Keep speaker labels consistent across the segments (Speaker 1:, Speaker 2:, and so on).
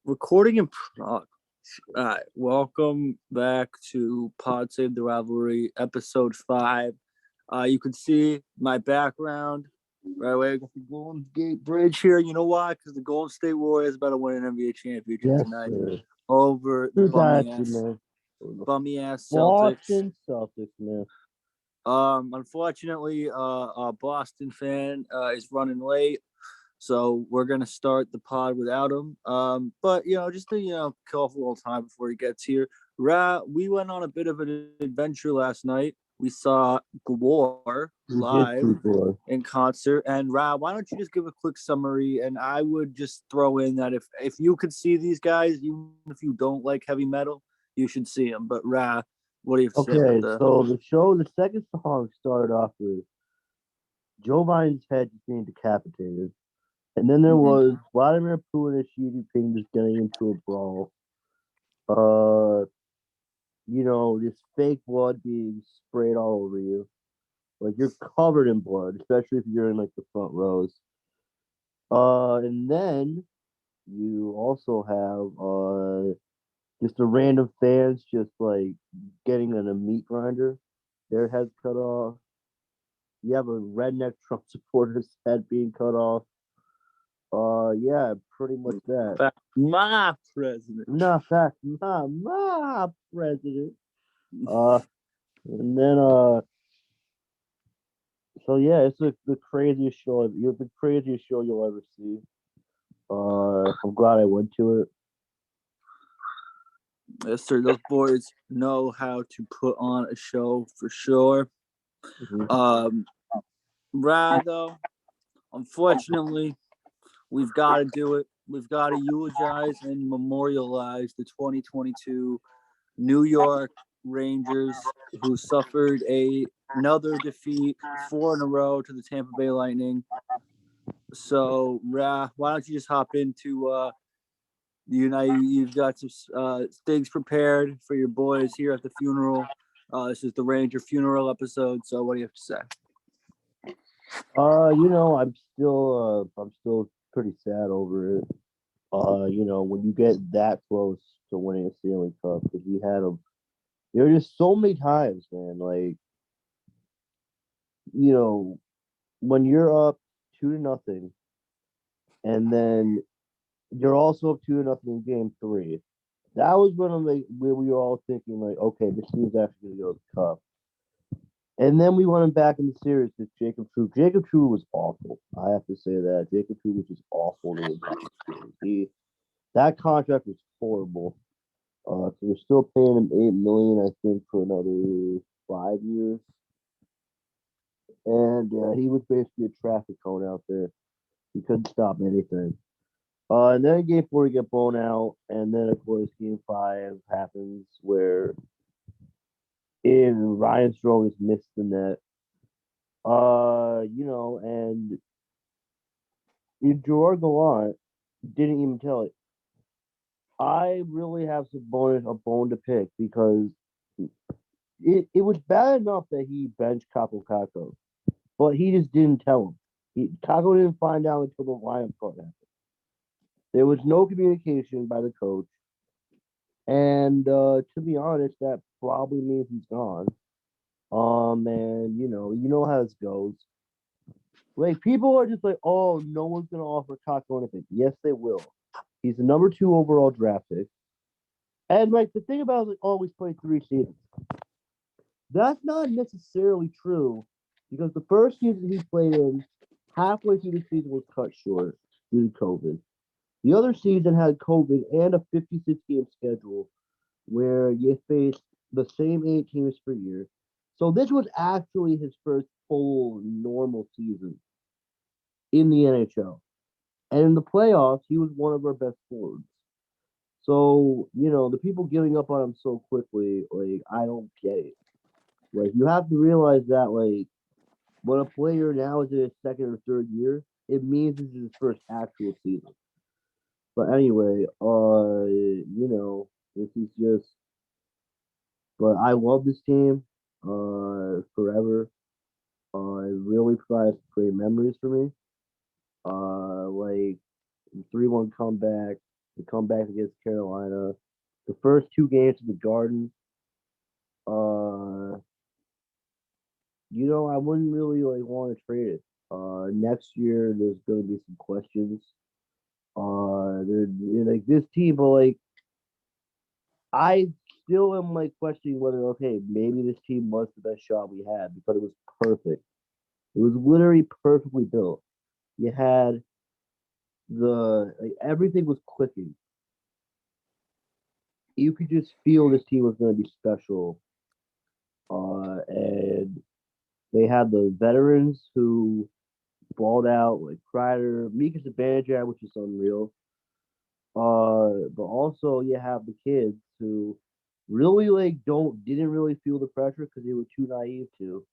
Speaker 1: Recording in Prague. All right, welcome back to Pod Save the Rivalry, episode 5. You can see my background right away. I got the Golden Gate Bridge here. You know why? Because the Golden State Warriors about to win an NBA championship tonight over the bummy ass Celtics.
Speaker 2: Boston Celtics, man.
Speaker 1: Unfortunately, a Boston fan is running late. So we're gonna start the pod without him. But just to kill off a little time before he gets here. We went on a bit of an adventure last night. We saw GWAR live in concert. And Ra, why don't you just give a quick summary? And I would just throw in that if you could see these guys, even if you don't like heavy metal, you should see them. But Ra, what do you have to say about that?
Speaker 2: So the show, the second song started off with Joe Biden's head just being decapitated. And then there was Vladimir Putin and Xi Jinping just getting into a brawl. This fake blood being sprayed all over you. Like, you're covered in blood, especially if you're in, like, the front rows. And then you also have just the random fans just, like, getting in a meat grinder. Their heads cut off. You have a redneck Trump supporter's head being cut off. Yeah, pretty much that.
Speaker 1: My president.
Speaker 2: No, fact, my president. And then so yeah, it's the craziest show. The craziest show you'll ever see. I'm glad I went to it.
Speaker 1: Yes, sir. Those boys know how to put on a show for sure. Rad though, unfortunately, we've got to do it. We've got to eulogize and memorialize the 2022 New York Rangers, who suffered another defeat, 4 in a row to the Tampa Bay Lightning. So, Ra, why don't you just hop into you've got some things prepared for your boys here at the funeral. This is the Ranger funeral episode. So, what do you have to say?
Speaker 2: I'm still pretty sad over it. When you get that close to winning a Stanley Cup, because we had them, there were just so many times, man. Like, when you're up 2-0, and then you're also up 2-0 in Game 3. That was when where we were all thinking, like, okay, this team's actually going to go to the Cup. And then we went back in the series with Jacob True. Jacob True was awful. I have to say that. Jacob True was just awful. That contract was horrible. So we're still paying him $8 million, I think, for another 5 years. And he was basically a traffic cone out there. He couldn't stop anything. And then in Game 4, he get blown out. And then, of course, Game 5 happens where Ryan Strome just missed the net. And Gerard Gallant didn't even tell it. I really have a bone to pick, because it was bad enough that he benched Kako, but he just didn't tell him. Kako didn't find out until the lineup part happened. There was no communication by the coach, and to be honest, that probably means he's gone. And you know how this goes. Like, people are just like, oh, no one's gonna offer Kako anything. Yes, they will. He's the number 2 overall draft pick. And, like, the thing about it, always played 3 seasons. That's not necessarily true, because the first season he played in, halfway through the season, was cut short due to COVID. The other season had COVID and a 56-game schedule where you faced the same 8 teams per year. So this was actually his first full normal season in the NHL. And in the playoffs, he was one of our best forwards. So, the people giving up on him so quickly, like, I don't get it. Like, you have to realize that, like, when a player now is in his second or third year, it means this is his first actual season. But anyway, this is just. But I love this team, forever. It really provides great memories for me. Like, 3-1 comeback. The comeback against Carolina. The first 2 games in the Garden. I wouldn't really want to trade it. Next year there's gonna be some questions. This team, but I still am questioning whether maybe this team was the best shot we had because it was perfect. It was literally perfectly built. You had everything was clicking. You could just feel this team was going to be special. And they had the veterans who balled out like Kreider, Mika Zibanejad, which is unreal. But also you have the kids who really didn't really feel the pressure because they were too naive to.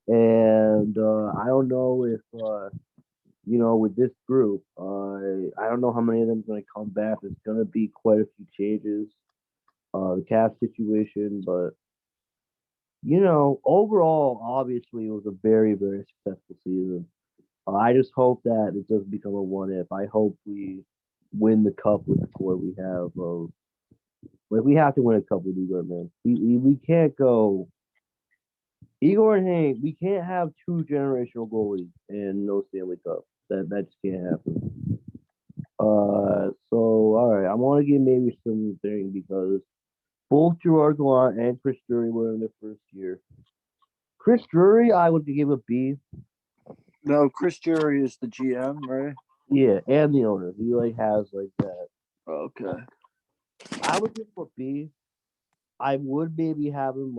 Speaker 2: And I don't know if with this group, I don't know how many of them are going to come back. There's going to be quite a few changes. The cap situation, but overall, obviously, it was a very, very successful season. I just hope that it doesn't become a what if. I hope we win the cup with the core we have. We have to win a cup with Igor, man. We can't go Igor and Hank. We can't have 2 generational goalies and no Stanley Cup. That just can't happen. So all right, I want to give maybe some thing because both Gerard Gallant and Chris Drury were in their first year. Chris Drury, I would give a B.
Speaker 1: No, Chris Drury is the GM, right?
Speaker 2: Yeah, and the owner. He has that.
Speaker 1: Okay.
Speaker 2: I would give him a B. I would maybe have him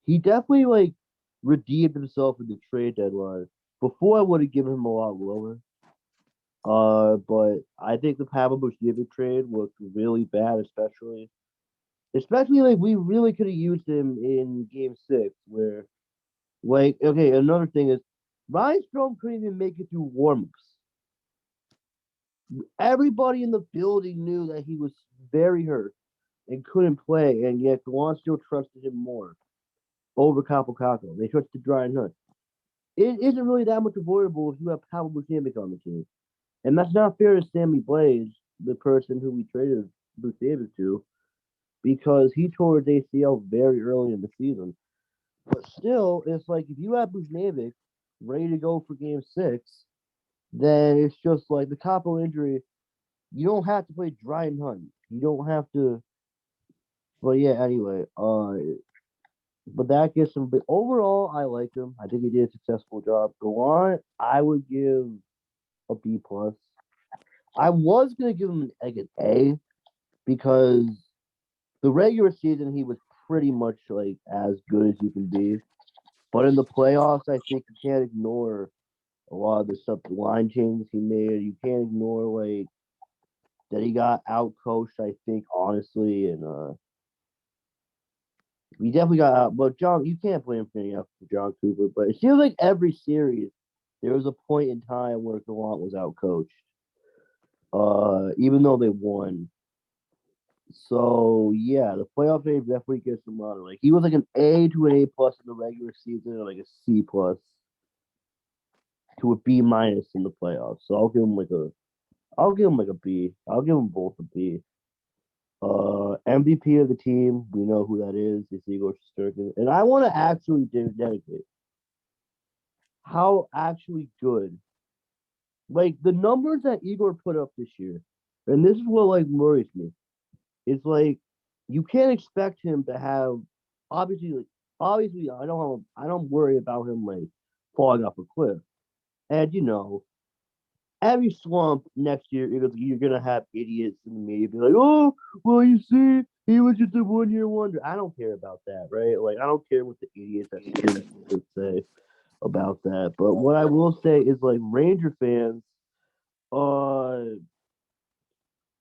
Speaker 2: he definitely redeemed himself in the trade deadline. Before I would have given him a lot lower. But I think the Pavel Buchnevich trade looked really bad, especially we really could have used him in Game 6, where another thing is Ryan Strome couldn't even make it through warmups. Everybody in the building knew that he was very hurt and couldn't play, and yet Gallant still trusted him more over Capo. They trusted Ryan Hunt. It isn't really that much avoidable if you have Pavel Buchnevich on the team. And that's not fair to Sammy Blais, the person who we traded Buchnevich to, because he tore his ACL very early in the season. But still, it's if you have Buchnevich ready to go for Game 6, then it's just the Capo injury. You don't have to play Ryan Hunt. You don't have to. But yeah, anyway, but that gets him. But overall, I like him. I think he did a successful job. Gallant, I would give a B plus. I was gonna give him an A because the regular season he was pretty much as good as you can be. But in the playoffs, I think you can't ignore a lot of the stuff, the line changes he made. You can't ignore that he got out coached. I think honestly, and we definitely got out. But John, you can't blame him for getting out for John Cooper. But it feels like every series there was a point in time where Gallant was out coached. Even though they won. So yeah, the playoff A definitely gets him on. He was an A to an A plus in the regular season, and a C plus to a B minus in the playoffs. So I'll give him a B. I'll give them both a B. MVP of the team, we know who that is. It's Igor Shesterkin. And I want to actually dedicate how actually good, the numbers that Igor put up this year, and this is what worries me. It's you can't expect him to have obviously I don't worry about him falling off a cliff. And every slump next year, you're gonna have idiots in the media be like, "Oh, well, you see, he was just a 1-year wonder." I don't care about that, right? I don't care what the idiots would say about that. But what I will say is, Ranger fans, but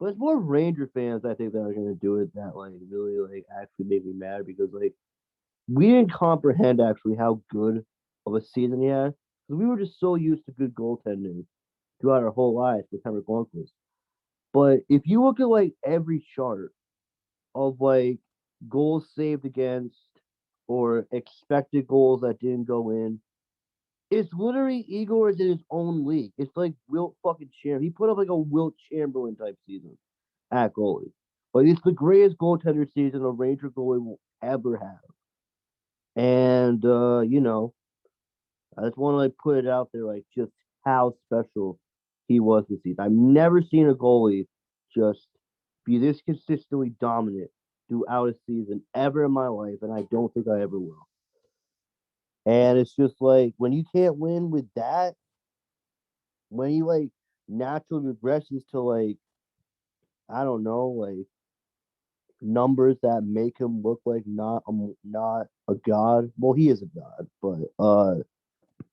Speaker 2: it's more Ranger fans I think that are gonna do it that really actually make me mad because we didn't comprehend actually how good of a season he had because we were just so used to good goaltending throughout our whole lives with Henrik Lundqvist. But if you look at every chart of goals saved against or expected goals that didn't go in, It's literally Igor is in his own league. It's like Wilt fucking Chamberlain. He put up like a Wilt Chamberlain type season at goalie. But it's the greatest goaltender season a Ranger goalie will ever have. And I just want to like put it out there, like just how special he was this season. I've never seen a goalie just be this consistently dominant throughout a season ever in my life, and I don't think I ever will. And it's just like when you can't win with that, when he like naturally regresses to like I don't know, like numbers that make him look like not a god. Well, he is a god, but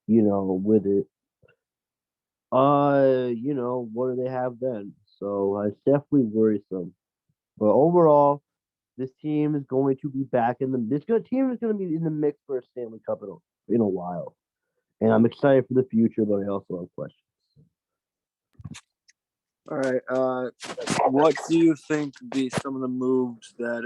Speaker 2: with it, what do they have then? So it's definitely worrisome. But overall, this team is going to be back in the. This good team is going to be in the mix for a Stanley Cup in a while, and I'm excited for the future. But I also have questions.
Speaker 1: All right. What do you think would be some of the moves that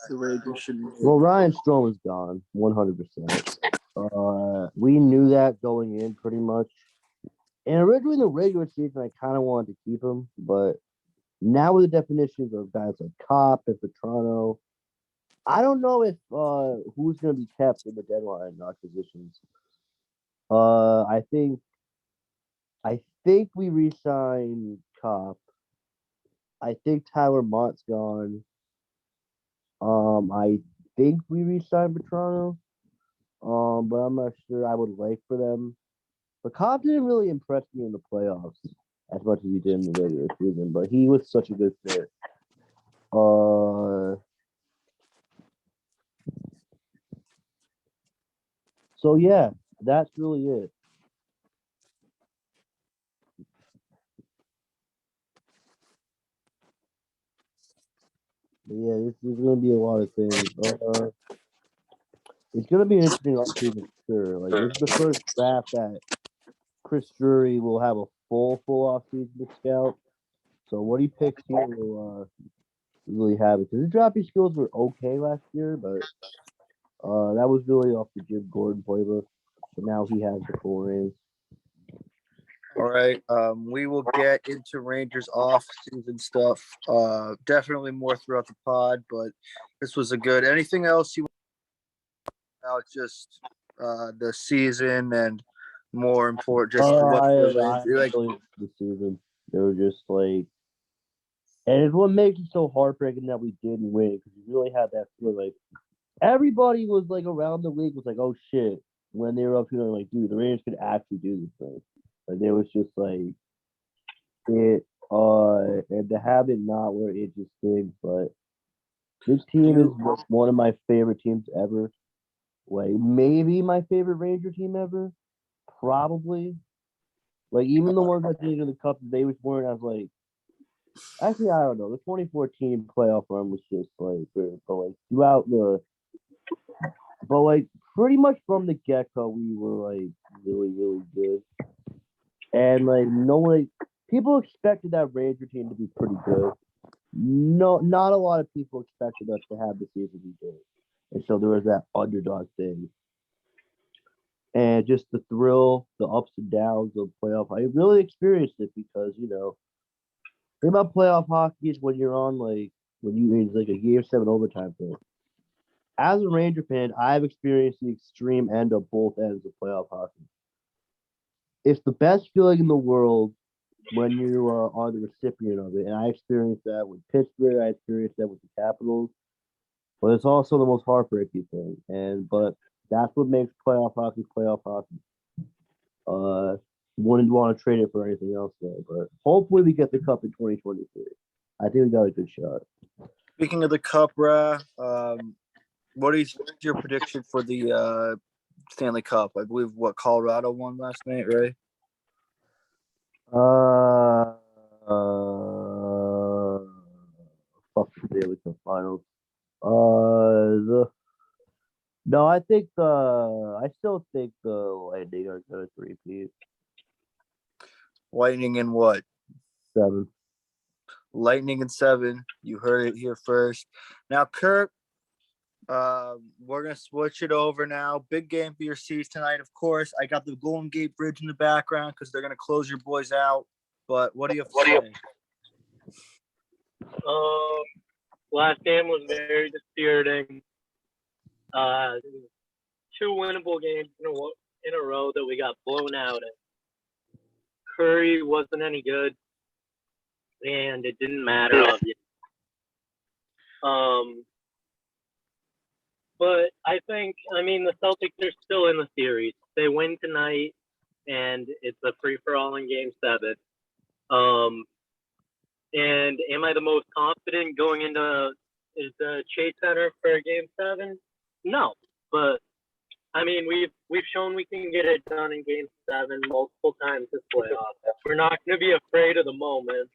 Speaker 1: the Rangers should make?
Speaker 2: Well, Ryan Strome is gone, 100%. We knew that going in pretty much. And originally in the regular season, I kind of wanted to keep him, but now with the definitions of guys like Kopp and Petrano, I don't know if who's going to be kept in the deadline positions. I think we re-sign Kopp. I think Tyler Mott's gone. I think we re-sign Petrano. But I'm not sure I would like for them. But Cobb didn't really impress me in the playoffs as much as he did in the regular season, but he was such a good fit. So yeah, that's really it. But yeah, this is going to be a lot of things. It's going to be an interesting offseason for sure. Like this is the first draft that Chris Drury will have a full offseason to scout. So what he picks here will really have it. Because his drafting skills were okay last year, but that was really off the Jim Gordon playbook. So now he has the full reins.
Speaker 1: All right. We will get into Rangers off-season stuff. Definitely more throughout the pod, but this was a good. Anything else you want about just the season and more important, just what
Speaker 2: like the season. They were just like, and it's what makes it so heartbreaking that we didn't win because you really had that feeling like everybody was like around the league was like, oh shit, when they were up here, like, dude, the Rangers could actually do this thing. Like there was just like it, and to have it not where it just did, but this team is one of my favorite teams ever. Like maybe my favorite Ranger team ever, probably. Like even the ones that did in the cup, they was weren't as like. Actually, I don't know. The 2014 playoff run was just like, but like throughout the, but like pretty much from the get go, we were like really, really good. And like no one, people expected that Ranger team to be pretty good. No, not a lot of people expected us to have the season we did, and so there was that underdog thing, and just the thrill, the ups and downs of playoff. I really experienced it because think about playoff hockey is when you're on like when you it's like a Game 7 overtime thing. As a Ranger fan, I've experienced the extreme end of both ends of playoff hockey. It's the best feeling in the world when you are the recipient of it. And I experienced that with Pittsburgh. I experienced that with the Capitals. But it's also the most heartbreaking thing. But that's what makes playoff hockey playoff hockey. Wouldn't want to trade it for anything else though. But hopefully we get the cup in 2023. I think we got a good shot.
Speaker 1: Speaking of the cup, what is your prediction for the Stanley Cup? I believe Colorado won last night, right?
Speaker 2: Fuck the Stanley Cup Finals. No, I still think the Lightning are going to repeat.
Speaker 1: Lightning in what?
Speaker 2: 7.
Speaker 1: Lightning in 7. You heard it here first. Now, Kurt, We're gonna switch it over now. Big game for your C's tonight, of course. I got the Golden Gate Bridge in the background because they're gonna close your boys out. But what do you have to say?
Speaker 3: Last game was very dispiriting. Two winnable games in a row that we got blown out in. Curry wasn't any good, and it didn't matter, obviously. But I think, the Celtics are still in the series. They win tonight, and it's a free-for-all in Game 7. And am I the most confident going into the Chase Center for Game 7? No, but we've shown we can get it done in Game 7 multiple times this playoff. We're not going to be afraid of the moment.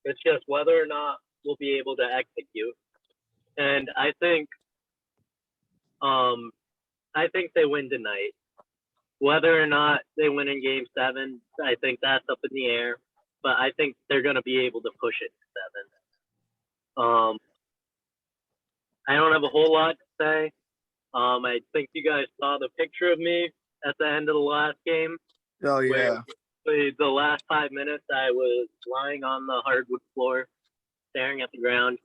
Speaker 3: It's just whether or not we'll be able to execute. And I think they win tonight. Whether or not they win in Game 7, I think that's up in the air. But I think they're going to be able to push it to 7. I don't have a whole lot to say. I think you guys saw the picture of me at the end of the last game.
Speaker 1: Oh, yeah.
Speaker 3: The last 5 minutes, I was lying on the hardwood floor, staring at the ground.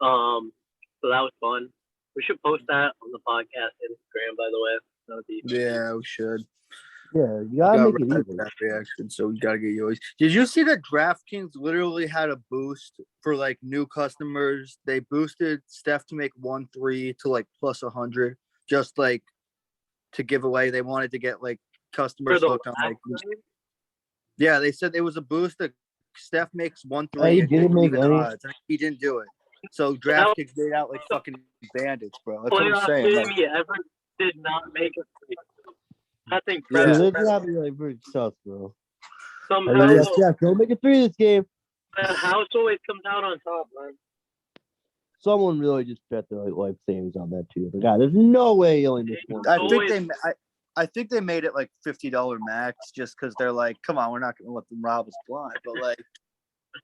Speaker 3: So that was fun. We should post that on the podcast Instagram, by the way. That would be fun.
Speaker 1: Yeah, we should.
Speaker 2: Yeah, you gotta make it even.
Speaker 1: That reaction, so we gotta get yours. Did you see that DraftKings literally had a boost for like new customers? They boosted Steph to make 1-3 to like plus 100, just like to give away. They wanted to get like customers hooked on like. Yeah, they said it was a boost that Steph makes 1-3.
Speaker 2: He didn't make any.
Speaker 1: Odds. He didn't do it. So DraftKings made out like fucking bandits, bro. That's what I'm saying.
Speaker 3: Playoff game you ever did not make a three. That's
Speaker 2: Yeah,
Speaker 3: incredible.
Speaker 2: this gotta be like pretty tough, bro.
Speaker 3: Somehow,
Speaker 2: Yeah, don't make it 3 this game.
Speaker 3: the house always comes out on top, man.
Speaker 2: Someone really just bet their life savings on that too. But God, there's no way he only missed one.
Speaker 1: I think they made it like $50 max just because they're like, come on, we're not gonna let them rob us blind. But like,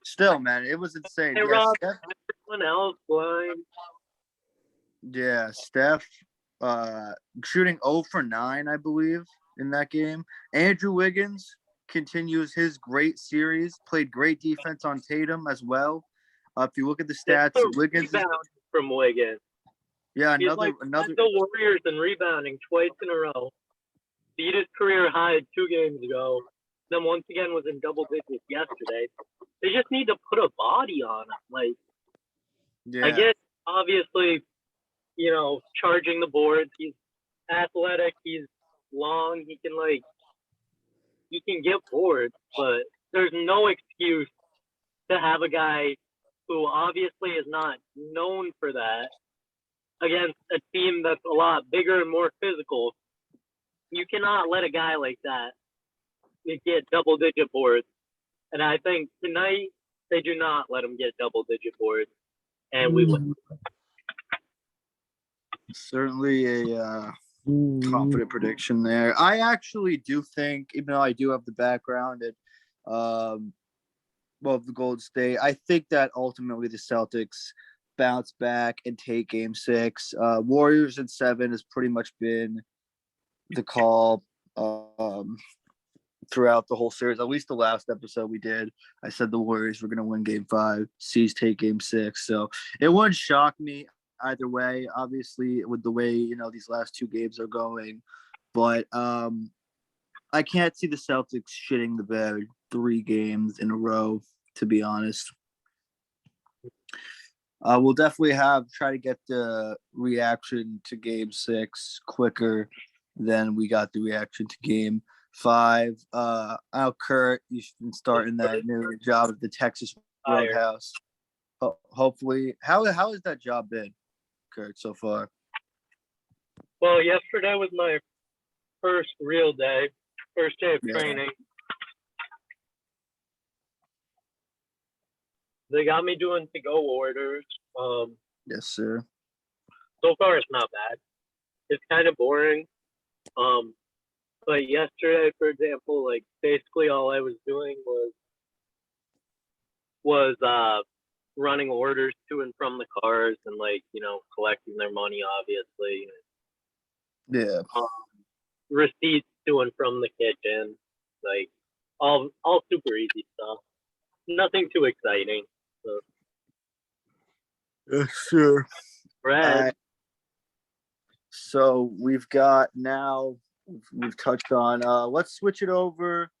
Speaker 1: still, man, it was insane.
Speaker 3: They
Speaker 1: Yeah,
Speaker 3: robbed
Speaker 1: Steph,
Speaker 3: everyone else blind.
Speaker 1: yeah, Steph shooting 0 for 9, I believe, in that game. Andrew Wiggins continues his great series, played great defense on Tatum as well. If you look at the stats, Wiggins
Speaker 3: from Wiggins.
Speaker 1: Yeah,
Speaker 3: He's
Speaker 1: another
Speaker 3: the Warriors in rebounding twice in a row. Beat his career high 2 games ago. Then once again was in double digits yesterday. They just need to put a body on him. Like,
Speaker 1: yeah.
Speaker 3: I guess obviously, charging the boards. He's athletic. He's long. He can get boards, but there's no excuse to have a guy who obviously is not known for that against a team that's a lot bigger and more physical. You cannot let a guy like that get double-digit boards. And I think tonight they do not let him get double-digit boards. And we win.
Speaker 1: Certainly a confident prediction there. I actually do think, even though I do have the background at the Golden State, I think that ultimately the Celtics bounce back and take Game 6. Warriors in 7 has pretty much been the call throughout the whole series. At least the last episode we did, I said the Warriors were going to win Game 5, C's take Game 6. So it wouldn't shock me either way, obviously, with the way, these last 2 games are going. But I can't see the Celtics shitting the bed 3 games in a row, to be honest. We'll definitely try to get the reaction to Game 6 quicker than we got the reaction to Game 5. Kurt, you've been starting that new job at the Texas Roadhouse. Hopefully, how has that job been, Kurt, so far?
Speaker 3: Well, yesterday was my first real day, first day of training. They got me doing to-go orders.
Speaker 1: Yes, sir.
Speaker 3: So far, it's not bad. It's kind of boring. But yesterday, for example, basically all I was doing was running orders to and from the cars and like, collecting their money, obviously.
Speaker 1: Yeah.
Speaker 3: Receipts to and from the kitchen, like all super easy stuff. Nothing too exciting. So.
Speaker 1: Sure.
Speaker 3: Brad,
Speaker 1: So we've got now, we've touched on, let's switch it over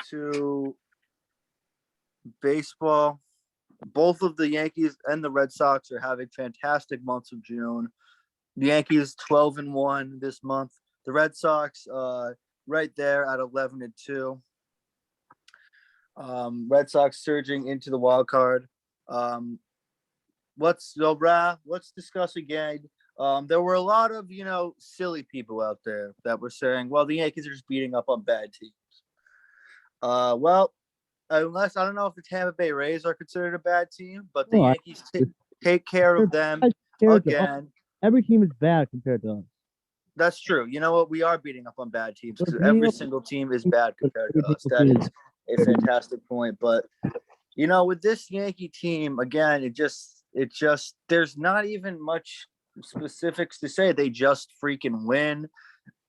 Speaker 1: to baseball. Both of the Yankees and the Red Sox are having fantastic months of June. The Yankees 12-1 this month. The Red Sox right there at 11-2. Red Sox surging into the wild card. Let's discuss again. There were a lot of silly people out there that were saying, well, the Yankees are just beating up on bad teams. Well, unless I don't know if the Tampa Bay Rays are considered a bad team, but the Yankees take care of them again.
Speaker 2: Every team is bad compared to us.
Speaker 1: That's true. You know what? We are beating up on bad teams because every single team is bad compared to us. That is a fantastic point. But with this Yankee team, again, it just there's not even much specifics to say. They just freaking win.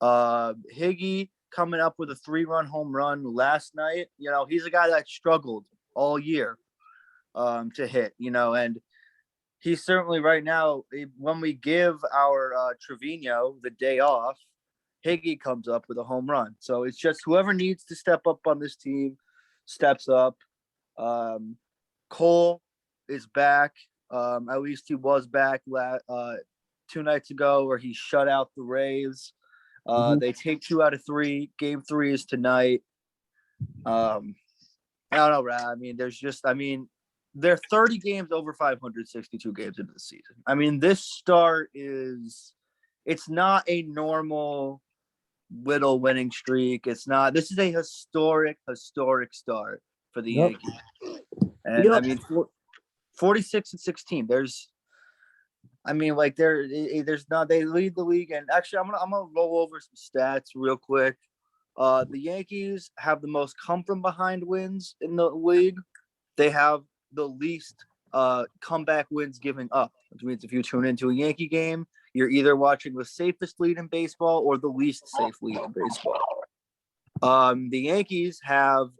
Speaker 1: Higgy coming up with a 3-run home run last night. He's a guy that struggled all year to hit, and he's certainly right now, when we give our Trevino the day off, Higgy comes up with a home run. So it's just whoever needs to step up on this team steps up. Cole is back. At least he was back 2 nights ago where he shut out the Rays. They take 2 out of 3. Game 3 is tonight. I don't know, Brad. They're 30 games over 562 games into the season. This start it's not a normal little winning streak. It's not. This is a historic start for the Yankees. And 46-16. There's not. They lead the league, and actually, I'm gonna roll over some stats real quick. The Yankees have the most come from behind wins in the league. They have the least comeback wins giving up, which means if you tune into a Yankee game, you're either watching the safest lead in baseball or the least safe lead in baseball. The Yankees have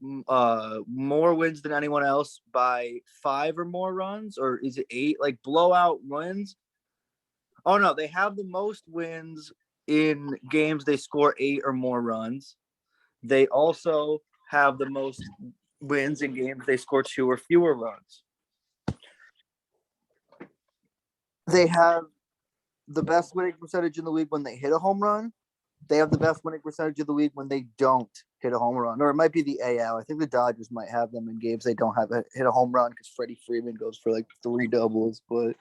Speaker 1: more wins than anyone else by 5 or more runs, or is it 8? Like blowout wins. Oh no, they have the most wins in games they score 8 or more runs. They also have the most wins in games they score 2 or fewer runs. They have the best winning percentage in the league when they hit a home run. They have the best winning percentage of the league when they don't hit a home run, or it might be the AL. I think the Dodgers might have them in games they don't hit a home run because Freddie Freeman goes for like 3 doubles. But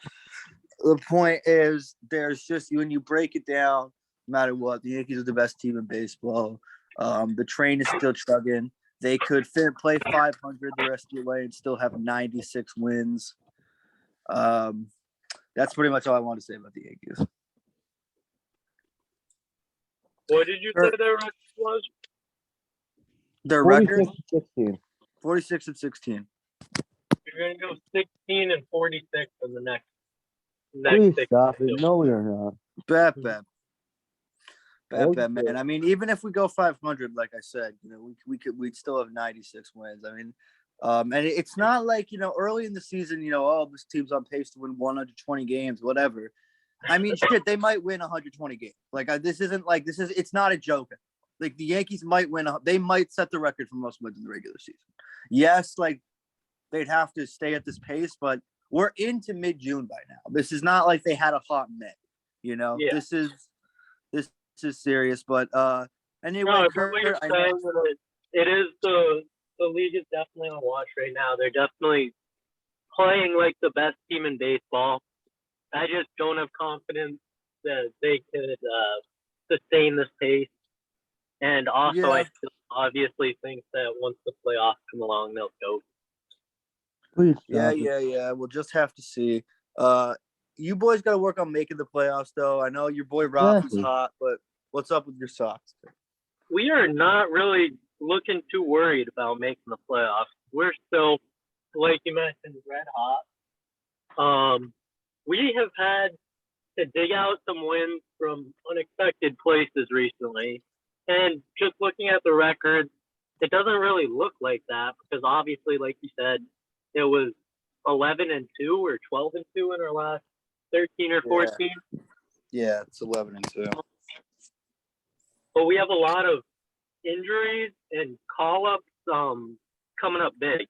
Speaker 1: the point is, there's just, when you break it down, no matter what, the Yankees are the best team in baseball. The train is still chugging. They could play 500 the rest of the way and still have 96 wins. That's pretty much all I want to say about the Yankees.
Speaker 3: what did you say their record was?
Speaker 1: Their record?
Speaker 2: 46-16.
Speaker 1: 46-16.
Speaker 3: You're gonna go 16-46 in the next
Speaker 2: Please
Speaker 3: 6.
Speaker 2: stop it. No, we're not.
Speaker 1: Bad, man. Even if we go 500, like I said, we'd still have 96 wins. And it's not like, early in the season, this team's on pace to win 120 games, whatever. Shit, they might win 120 games. It's not a joke. Like the Yankees might win. They might set the record for most wins in the regular season. Yes, they'd have to stay at this pace, but we're into mid-June by now. This is not like they had a hot May.
Speaker 3: Yeah.
Speaker 1: This is serious. But anyway,
Speaker 3: No,
Speaker 1: Kurt,
Speaker 3: what you're saying that it is the league is definitely on watch right now. They're definitely playing like the best team in baseball. I just don't have confidence that they could sustain this pace. And also, I still obviously think that once the playoffs come along, they'll go.
Speaker 2: Please stop
Speaker 1: Yeah. We'll just have to see. You boys got to work on making the playoffs, though. I know your boy Rafi's hot, but what's up with your Sox?
Speaker 3: We are not really looking too worried about making the playoffs. We're still like you mentioned, red hot. We have had to dig out some wins from unexpected places recently. And just looking at the record, it doesn't really look like that because obviously, like you said, it was 11-2 or 12-2 in our last 13 or 14.
Speaker 4: Yeah, it's 11-2.
Speaker 3: But we have a lot of injuries and call-ups coming up big.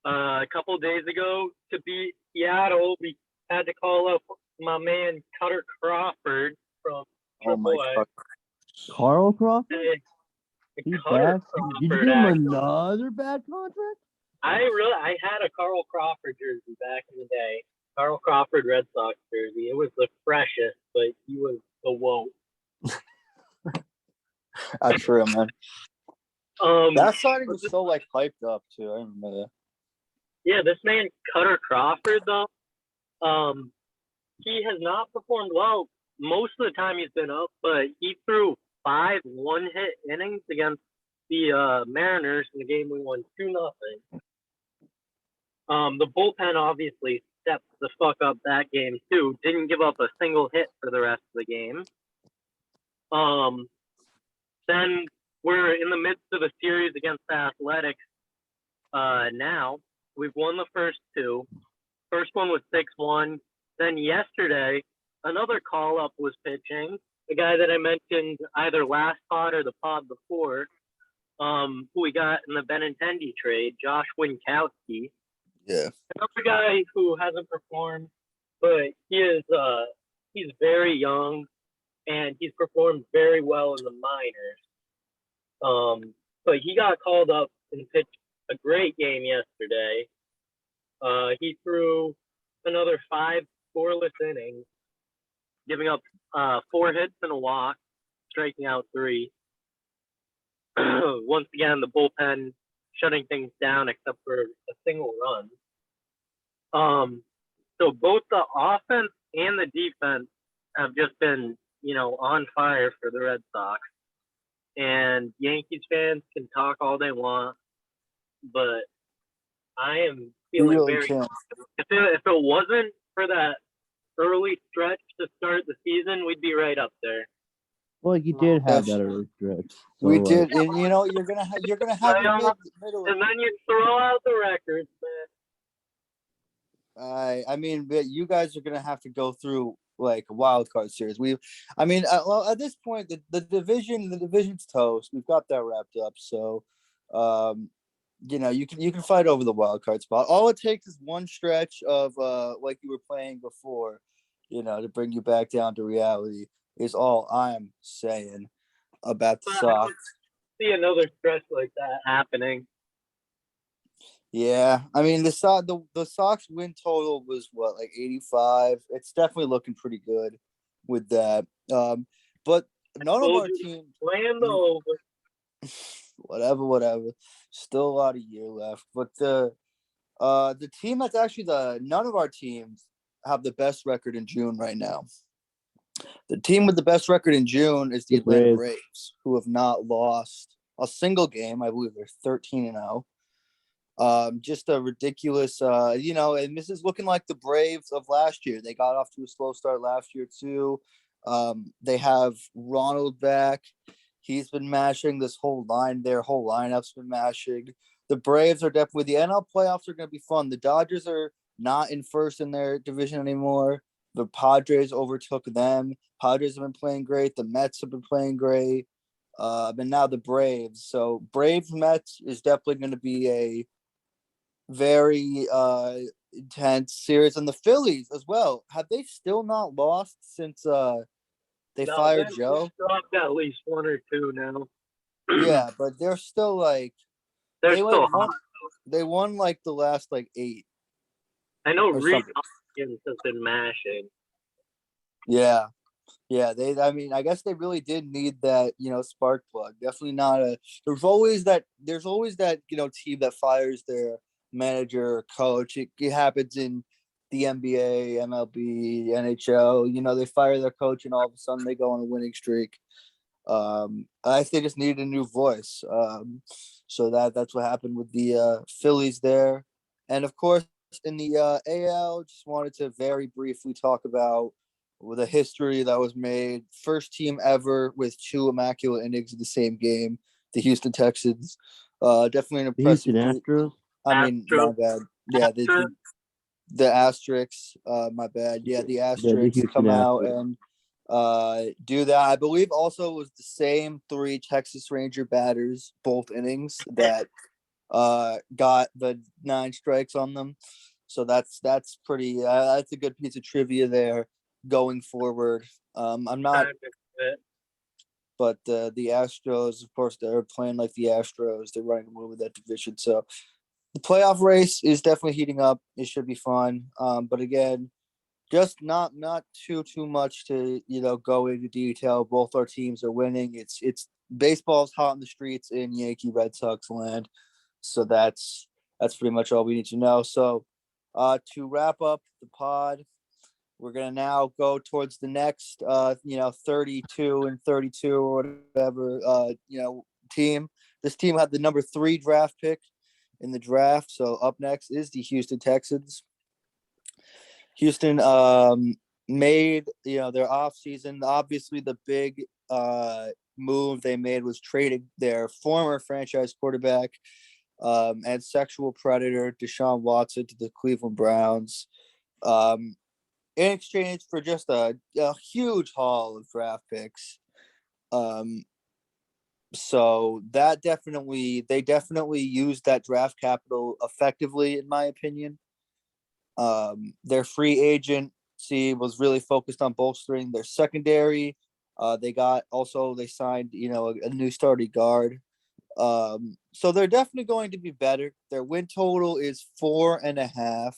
Speaker 3: A couple of days ago to beat Seattle, we had to call up my man Cutter Crawford from
Speaker 4: Oh my God.
Speaker 2: Carl Crawford? He's
Speaker 3: Cutter
Speaker 2: bad.
Speaker 3: Crawford,
Speaker 2: Did you give him
Speaker 3: actually.
Speaker 2: another bad contract?
Speaker 3: I had a Carl Crawford jersey back in the day. Carl Crawford Red Sox jersey. It was the freshest, but he was the woe.
Speaker 4: That's real, man. That signing was so like hyped up too. I remember that.
Speaker 3: Yeah, this man Cutter Crawford though, he has not performed well most of the time he's been up, but he threw 5 one-hit innings against the Mariners in the game we won 2-0. The bullpen obviously stepped the fuck up that game too. Didn't give up a single hit for the rest of the game. Then we're in the midst of a series against the Athletics. Now we've won the first 2. First one was 6-1. Then yesterday, another call-up was pitching. The guy that I mentioned either last pod or the pod before, who we got in the Benintendi trade, Josh Winkowski.
Speaker 4: Yeah.
Speaker 3: Another guy who hasn't performed, but he's very young and he's performed very well in the minors. But he got called up and pitched a great game yesterday. He threw another 5 scoreless innings, giving up 4 hits and a walk, striking out 3. Once again, the bullpen shutting things down except for a single run. So both the offense and the defense have just been, on fire for the Red Sox. And Yankees fans can talk all they want, but I am feeling
Speaker 4: really
Speaker 3: very
Speaker 4: can't.
Speaker 3: confident. If it wasn't for that early stretch to start the season, we'd be right up there.
Speaker 2: Well, you did have
Speaker 4: That's-
Speaker 2: that early stretch. So,
Speaker 4: We
Speaker 2: like,
Speaker 4: did, and you're gonna have a middle.
Speaker 3: And then you throw out the records, man.
Speaker 4: I mean, but you guys are gonna have to go through like a wild card series. Well, at this point, the division's toast. We've got that wrapped up. So, you can fight over the wild card spot. All it takes is one stretch of like you were playing before, to bring you back down to reality. Is all I'm saying about the Sox.
Speaker 3: See another stretch like that happening.
Speaker 4: Yeah, I mean the Sox win total was what, like 85. It's definitely looking pretty good with that. But none of our teams.
Speaker 3: Land over.
Speaker 4: Whatever. Still a lot of year left. But the team that's actually none of our teams have the best record in June right now. The team with the best record in June is the Atlanta Braves, who have not lost a single game. I believe they're 13-0. Just a ridiculous, and this is looking like the Braves of last year. They got off to a slow start last year too. They have Ronald back. He's been mashing this whole line. Their whole lineup's been mashing. The Braves are definitely, the NL playoffs are going to be fun. The Dodgers are not in first in their division anymore. The Padres overtook them. Padres have been playing great. The Mets have been playing great. And now the Braves. So Braves Mets is definitely going to be a very intense series. And the Phillies as well. Have they still not lost since they fired Joe?
Speaker 3: Dropped at least 1 or 2 now.
Speaker 4: Yeah, but they're still like
Speaker 3: They're still hot.
Speaker 4: They won like the last like 8.
Speaker 3: I know
Speaker 4: or
Speaker 3: Reed
Speaker 4: something.
Speaker 3: Hoskins has been mashing.
Speaker 4: Yeah. I guess they really did need that, spark plug. Definitely not there's always that team that fires their manager or coach. It happens in the NBA, MLB, NHL. They fire their coach and all of a sudden they go on a winning streak. I think they just needed a new voice. So that's what happened with the Phillies there. And of course, in the AL, just wanted to very briefly talk about the history that was made. First team ever with 2 immaculate innings in the same game, the Houston Texans. Definitely an
Speaker 2: The
Speaker 4: impressive.
Speaker 2: Houston Astros.
Speaker 4: I mean, my
Speaker 3: Astros.
Speaker 4: bad. Yeah, the asterisks. My bad. Yeah, the asterisks
Speaker 2: Houston
Speaker 4: come out
Speaker 2: Astros.
Speaker 4: and do that. I believe also it was the same 3 Texas Ranger batters, both innings, that got the 9 strikes on them. So that's pretty. That's a good piece of trivia there going forward. I'm not, but the Astros, of course, they're playing like the Astros. They're running away with that division. So the playoff race is definitely heating up. It should be fun. But again, just not too much to go into detail. Both our teams are winning. It's baseball's hot in the streets in Yankee Red Sox land. So that's pretty much all we need to know. So to wrap up the pod, we're gonna now go towards the next 32 and 32 or whatever team. This team had the number 3 draft pick in the draft. So up next is the Houston Texans. Houston made their offseason. Obviously, the big move they made was trading their former franchise quarterback and sexual predator Deshaun Watson to the Cleveland Browns in exchange for just a huge haul of draft picks. So they definitely used that draft capital effectively, in my opinion. Their free agency was really focused on bolstering their secondary. They signed a new starting guard. So they're definitely going to be better. Their win total is 4.5.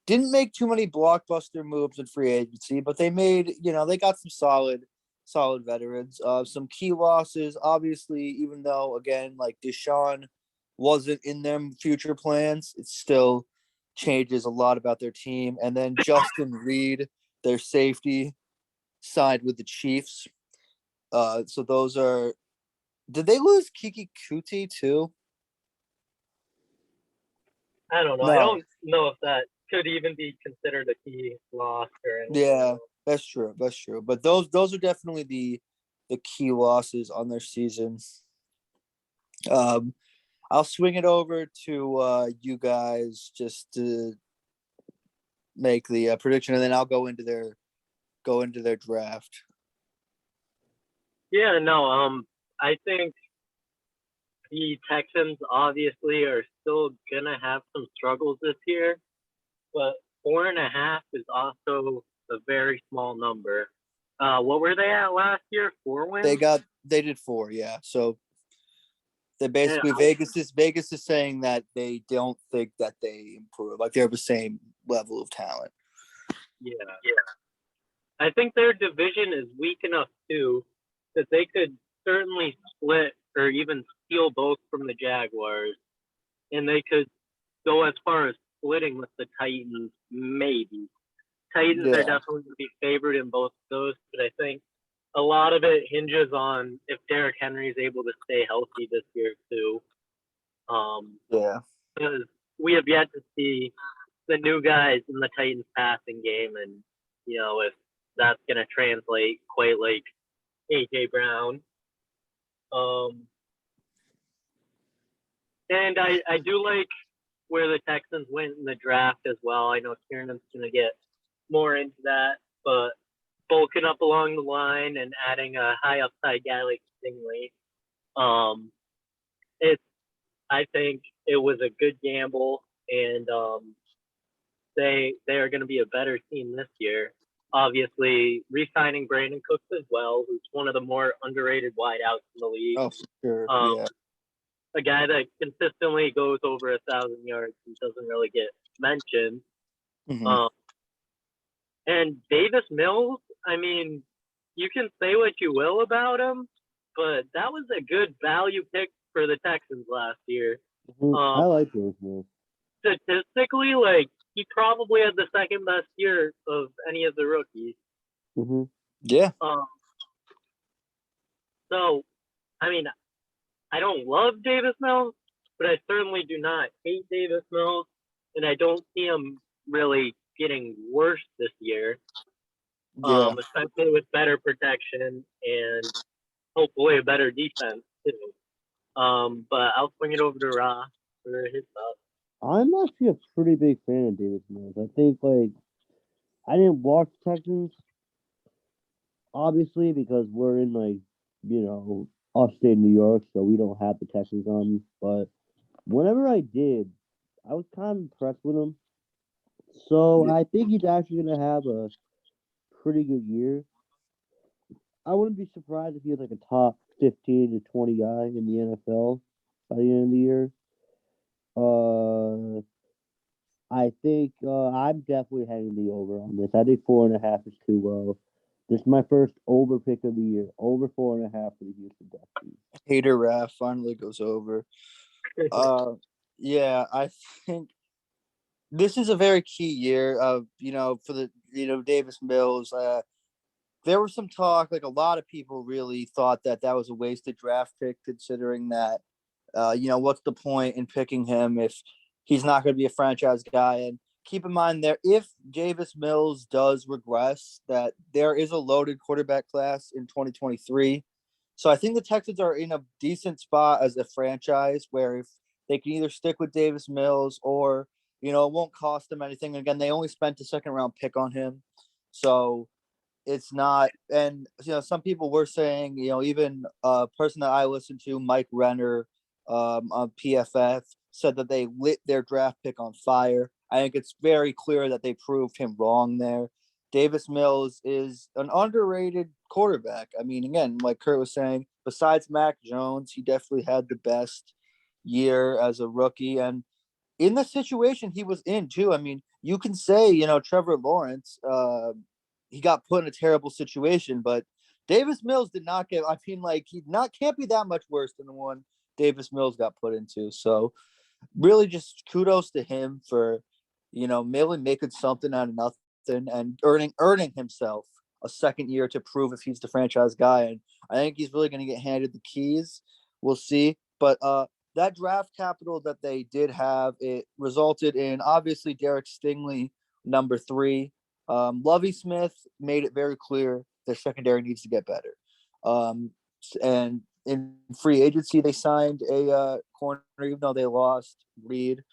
Speaker 4: Didn't make too many blockbuster moves in free agency, but they made, they got some solid veterans. Some key losses, obviously, even though, again, like Deshaun wasn't in them future plans, it still changes a lot about their team. And then Justin Reed, their safety, signed with the Chiefs. So those are. Did they lose Kiki Kuti too?
Speaker 3: I don't know.
Speaker 4: No.
Speaker 3: I don't know if that could even be considered a key loss or anything.
Speaker 4: Yeah, that's true. But those are definitely the key losses on their season. I'll swing it over to you guys just to make the prediction, and then I'll go into their draft.
Speaker 3: Yeah, no. I think the Texans obviously are still gonna have some struggles this year, but 4.5 is also a very small number. What were they at last year? 4 wins?
Speaker 4: They did 4, yeah. So they basically Vegas is saying that they don't think that they improve. Like they're the same level of talent.
Speaker 3: Yeah. I think their division is weak enough too that they could certainly split or even steal both from the Jaguars, and they could go as far as splitting with the Titans, maybe. Titans are definitely going to be favored in both those, but I think a lot of it hinges on if Derrick Henry is able to stay healthy this year too. Because we have yet to see the new guys in the Titans passing game, and if that's going to translate quite like AJ Brown. And I do like where the Texans went in the draft as well. I know Kiernan's going to get more into that, but bulking up along the line and adding a high upside guy like Stingley, I think it was a good gamble, and they are going to be a better team this year. Obviously, re-signing Brandon Cooks as well, who's one of the more underrated wideouts in the league.
Speaker 4: Oh, for sure. Yeah.
Speaker 3: A guy that consistently goes over 1,000 yards and doesn't really get mentioned.
Speaker 4: Mm-hmm.
Speaker 3: And Davis Mills, I mean, you can say what you will about him, but that was a good value pick for the Texans last year.
Speaker 2: I like Davis Mills.
Speaker 3: Statistically, like, he probably had the second best year of any of the rookies.
Speaker 2: Mm-hmm.
Speaker 4: Yeah.
Speaker 3: So, I mean, I don't love Davis Mills, but I certainly do not hate Davis Mills. and I don't see him really getting worse this year.
Speaker 4: Yeah.
Speaker 3: Especially with better protection and hopefully a better defense too. But I'll swing it over to Ra for his thoughts.
Speaker 2: I'm actually a pretty big fan of Davis Mills. I think I didn't watch Texans, obviously, because we're in upstate New York, so we don't have the Texans on. But whenever I did, I was kind of impressed with him. So I think he's actually gonna have a pretty good year. I wouldn't be surprised if he was like a top 15 to 20 guy in the NFL by the end of the year. I think I'm definitely hanging the over on this. I think 4.5 is too low. This is my first over pick of the year. Over 4.5 for the Houston Texans.
Speaker 4: Hater Raf finally goes over. Yeah, I think this is a very key year of, for the, Davis Mills. There was some talk, like a lot of people really thought that was a wasted draft pick, considering that, what's the point in picking him if he's not going to be a franchise guy? And keep in mind if Davis Mills does regress, that there is a loaded quarterback class in 2023. So I think the Texans are in a decent spot as a franchise where if they can either stick with Davis Mills or, it won't cost them anything. Again, they only spent a second round pick on him. So it's not, and some people were saying, even a person that I listened to, Mike Renner, on PFF, said that they lit their draft pick on fire. I think it's very clear that they proved him wrong there. Davis Mills is an underrated quarterback. I mean, again, like Kurt was saying, besides Mac Jones, he definitely had the best year as a rookie. And in the situation he was in too, I mean, you can say, Trevor Lawrence, he got put in a terrible situation, but Davis Mills did not get, I mean, can't be that much worse than the one Davis Mills got put into. So really just kudos to him for, merely making something out of nothing and earning himself a second year to prove if he's the franchise guy. And I think he's really going to get handed the keys. We'll see. But that draft capital that they did have, it resulted in obviously Derek Stingley, number 3. Lovie Smith made it very clear their secondary needs to get better. And in free agency, they signed a corner, even though they lost Reed.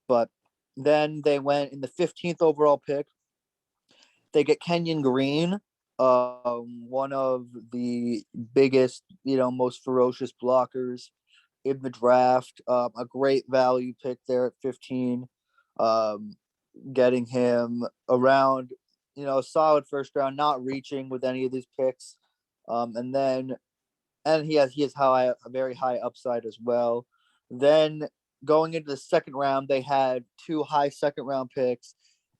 Speaker 4: But then they went in the 15th overall pick. They get Kenyon Green, one of the biggest, most ferocious blockers in the draft. A great value pick there at 15. Getting him around, a solid first round, not reaching with any of these picks. And he has a very high upside as well. Then going into the second round, they had 2 high second round picks.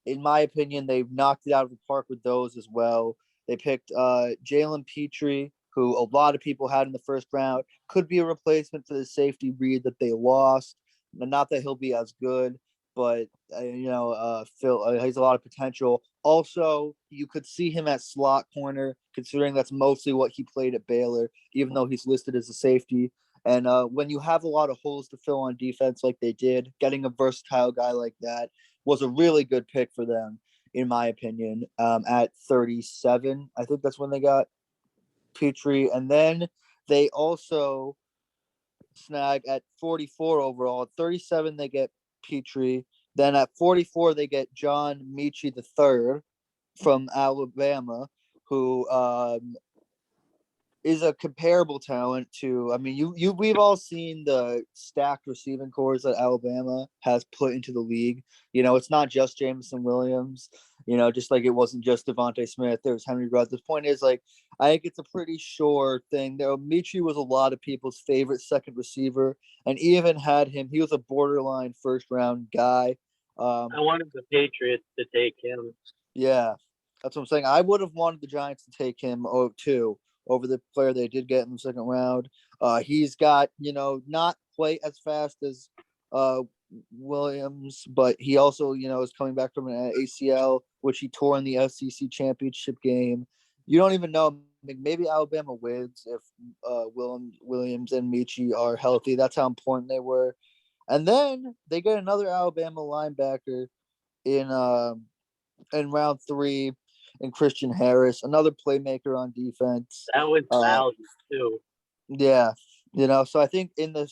Speaker 4: In my opinion, they've knocked it out of the park with those as well. They picked Jalen Petrie, who a lot of people had in the first round, could be a replacement for the safety Reed that they lost. Not that he'll be as good, but Phil has a lot of potential. Also, you could see him at slot corner, considering that's mostly what he played at Baylor, even though he's listed as a safety. And when you have a lot of holes to fill on defense like they did, getting a versatile guy like that was a really good pick for them, in my opinion. At 37, I think that's when they got Petrie. And then they also snag at 44 overall. At 37, they get Petrie. Then at 44, they get John Mechie III from Alabama, who is a comparable talent to, I mean, we've all seen the stacked receiving cores that Alabama has put into the league. It's not just Jameson Williams, just like it wasn't just Devontae Smith. There was Henry Ruggs. The point is, I think it's a pretty sure thing. Mechie was a lot of people's favorite second receiver, and even had him. He was a borderline first round guy.
Speaker 3: I wanted the Patriots to take him.
Speaker 4: Yeah, that's what I'm saying. I would have wanted the Giants to take him too, over the player they did get in the second round. He's got, not quite as fast as Williams, but he also, is coming back from an ACL, which he tore in the SEC championship game. You don't even know. Maybe Alabama wins if Williams and Mechie are healthy. That's how important they were. And then they get another Alabama linebacker in round 3 in Christian Harris, another playmaker on defense.
Speaker 3: That was value too.
Speaker 4: Yeah, so I think in the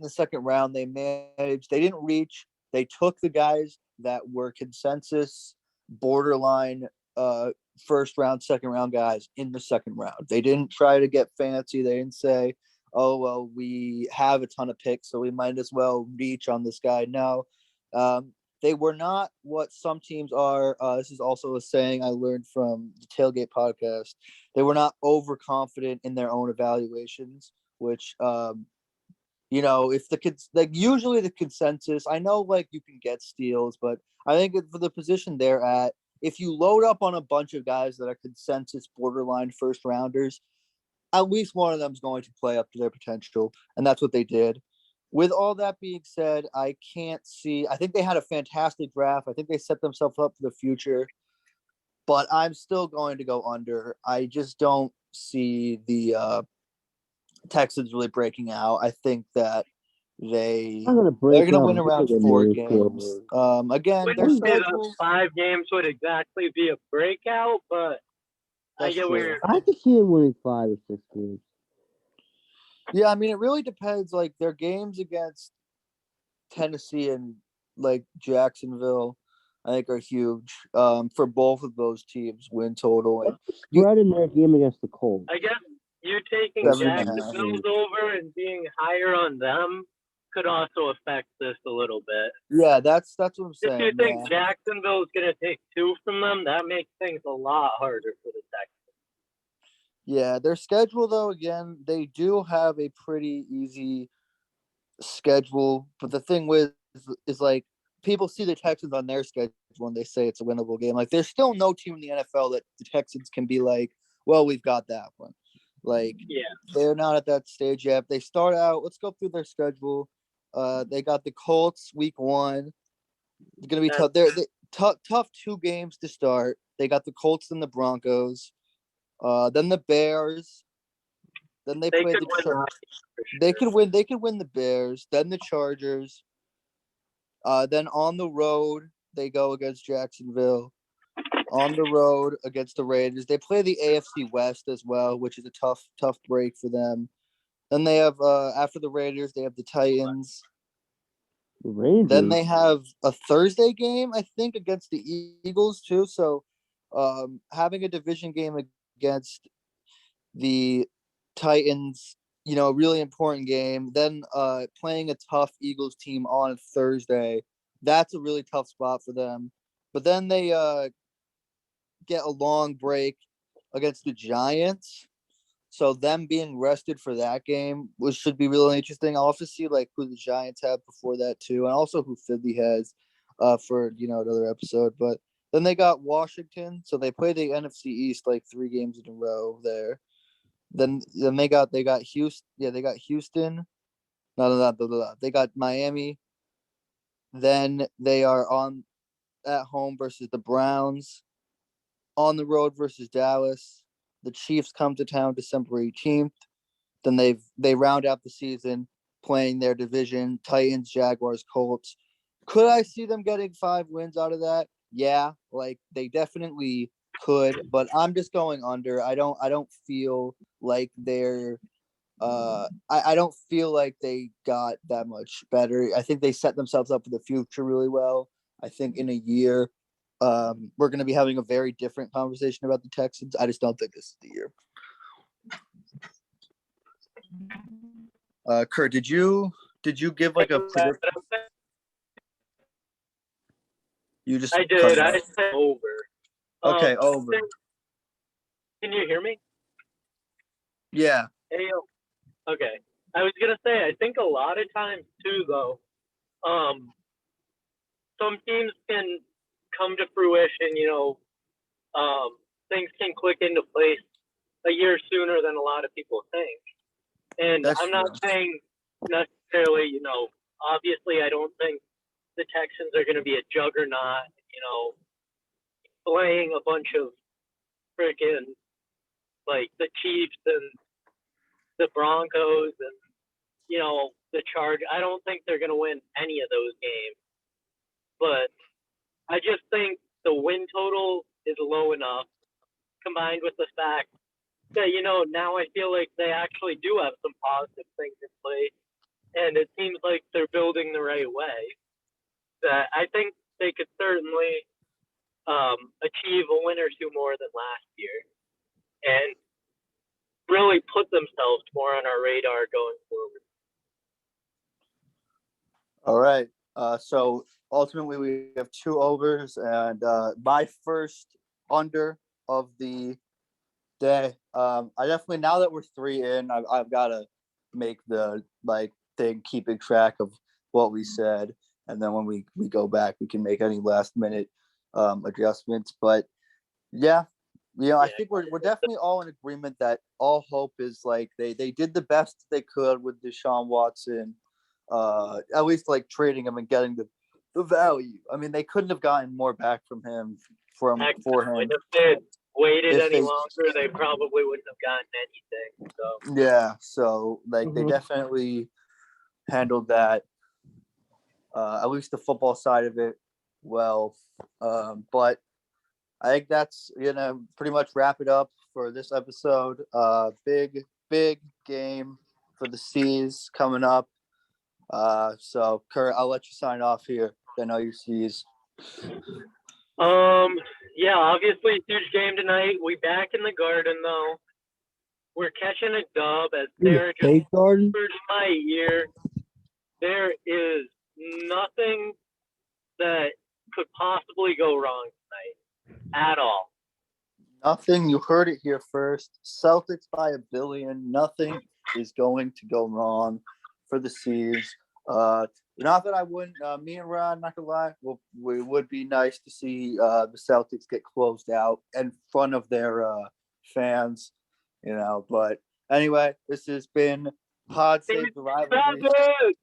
Speaker 4: second round they managed. They didn't reach. They took the guys that were consensus borderline first round, second round guys in the second round. They didn't try to get fancy. They didn't say, "Oh well, we have a ton of picks, so we might as well reach on this guy." No, they were not what some teams are. This is also a saying I learned from the Tailgate podcast. They were not overconfident in their own evaluations, which if the kids like usually the consensus, I know like you can get steals, but I think for the position they're at, if you load up on a bunch of guys that are consensus borderline first rounders, at least one of them is going to play up to their potential, and that's what they did. With all that being said, I think they had a fantastic draft. I think they set themselves up for the future, but I'm still going to go under. I just don't see the Texans really breaking out. I think that they're going to win around 4 games. Again, their
Speaker 3: Wouldn't say
Speaker 4: schedule.
Speaker 3: those 5 games would exactly be a breakout, but I get where you're.
Speaker 2: I could see them winning 5 or 6 games.
Speaker 4: Yeah, I mean, it really depends. Like their games against Tennessee and like Jacksonville, I think are huge for both of those teams win total. And
Speaker 2: Spread in their game against the Colts.
Speaker 3: I guess you taking
Speaker 4: 7.5.
Speaker 3: Jacksonville's over and being higher on them could also affect this a little bit.
Speaker 4: Yeah, that's what I'm saying.
Speaker 3: If you think Jacksonville's going to take 2 from them, that makes things a lot harder for the Texans.
Speaker 4: Yeah, their schedule though, again, they do have a pretty easy schedule, but the thing with is like people see the Texans on their schedule and they say it's a winnable game. Like there's still no team in the NFL that the Texans can be like, well, we've got that one. Like they're not at that stage yet. They start out. Let's go through their schedule. They got the Colts week 1. It's gonna be tough. They're tough 2 games to start. They got the Colts and the Broncos. Then the Bears. Then they play the. They could win. They could win the Bears. Then the Chargers. Then on the road they go against Jacksonville. On the road against the Raiders. They play the AFC West as well, which is a tough break for them. Then they have after the Raiders, they have the Titans. Then they have a Thursday game, I think, against the Eagles too. So having a division game against the Titans, a really important game. Then playing a tough Eagles team on Thursday, that's a really tough spot for them. But then they get a long break against the Giants. So them being rested for that game should be really interesting. I'll also see like who the Giants have before that too, and also who Philly has for another episode. But then they got Washington, so they play the NFC East like 3 games in a row there. Then they got Houston. Yeah, they got Houston. No. They got Miami. Then they are at home versus the Browns. On the road versus Dallas. The Chiefs come to town December 18th. Then they round out the season playing their division, Titans, Jaguars, Colts. Could I see them getting 5 wins out of that? Yeah, like they definitely could, but I'm just going under. I don't feel like they're I don't feel like they got that much better. I think they set themselves up for the future really well. I think in a year we're going to be having a very different conversation about the Texans. I just don't think this is the year. Kurt, did you give like a prediction? You just
Speaker 3: I did. I said over.
Speaker 4: Okay, over.
Speaker 3: Can you hear me?
Speaker 4: Yeah.
Speaker 3: Hey, okay. I was gonna say I think a lot of times too though, some teams can come to fruition, things can click into place a year sooner than a lot of people think. And I'm not saying necessarily, obviously I don't think the Texans are going to be a juggernaut, playing a bunch of freaking like the Chiefs and the Broncos and the Charge. I don't think they're going to win any of those games. But I just think the win total is low enough, combined with the fact that, now I feel like they actually do have some positive things in place. And it seems like they're building the right way. That I think they could certainly achieve a win or two more than last year. And really put themselves more on our radar going forward.
Speaker 4: All right. So ultimately, we have 2 overs, and my first under of the day. I definitely, now that we're 3 in, I've got to make the thing, keeping track of what we said, and then when we go back, we can make any last minute adjustments. But yeah. I think we're definitely all in agreement that all hope is they did the best they could with Deshaun Watson, at least trading him and getting the value. I mean, they couldn't have gotten more back from him for him.
Speaker 3: If they waited any longer, they probably wouldn't have gotten anything. So
Speaker 4: yeah, so they definitely handled that, at least the football side of it, well. But I think that's pretty much wrap it up for this episode. Big game for the C's coming up. So Kurt, I'll let you sign off here. I know your C's.
Speaker 3: Yeah, obviously huge game tonight. We back in the Garden though. We're catching a dub as Sarah just
Speaker 2: Garden.
Speaker 3: first my ear. There is nothing that could possibly go wrong tonight. At all.
Speaker 4: Nothing. You heard it here first. Celtics by 1 billion. Nothing is going to go wrong for the C's. Not that I wouldn't. Me and Ron, not gonna lie, we would be nice to see the Celtics get closed out in front of their fans. But anyway, this has been Pod Save the Rivalry.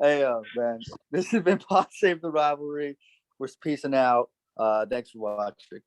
Speaker 4: Hey, man, this has been Pod Save the Rivalry. We're peacing out. Thanks for watching.